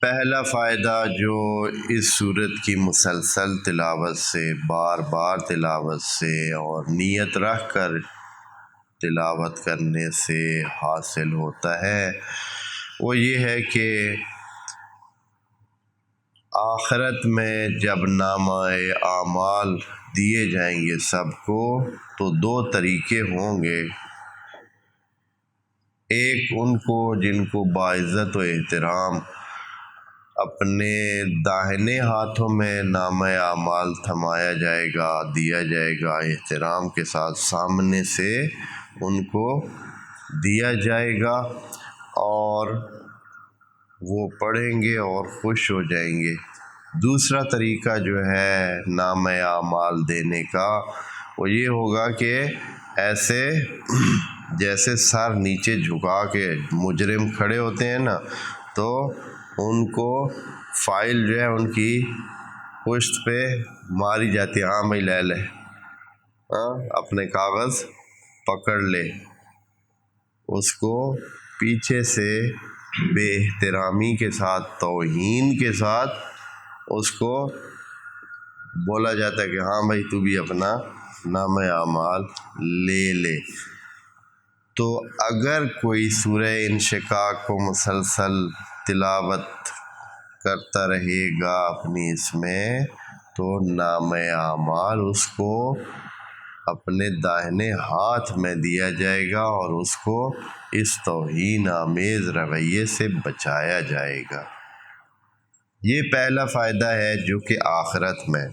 پہلا فائدہ جو اس صورت کی مسلسل تلاوت سے، بار بار تلاوت سے اور نیت رکھ کر تلاوت کرنے سے حاصل ہوتا ہے وہ یہ ہے کہ آخرت میں جب نامہ اعمال دیے جائیں گے سب کو تو دو طریقے ہوں گے۔ ایک ان کو جن کو باعزت و احترام اپنے داہنے ہاتھوں میں نامہ اعمال تھمایا جائے گا، دیا جائے گا، احترام کے ساتھ سامنے سے ان کو دیا جائے گا اور وہ پڑھیں گے اور خوش ہو جائیں گے۔ دوسرا طریقہ جو ہے نامہ اعمال دینے کا وہ یہ ہوگا کہ ایسے جیسے سر نیچے جھکا کے مجرم کھڑے ہوتے ہیں نا، تو ان کو فائل جو ہے ان کی پشت پہ ماری جاتی ہے، ہاں بھائی لے لے، ہاں اپنے کاغذ پکڑ لے۔ اس کو پیچھے سے بے احترامی کے ساتھ، توہین کے ساتھ اس کو بولا جاتا ہے کہ ہاں بھائی تو بھی اپنا نامہ اعمال لے لے۔ تو اگر کوئی سورہ انشقاق کو مسلسل تلاوت کرتا رہے گا اپنی اس میں تو نامہ اعمال اس کو اپنے داہنے ہاتھ میں دیا جائے گا اور اس کو اس توہین آمیز رویے سے بچایا جائے گا۔ یہ پہلا فائدہ ہے جو کہ آخرت میں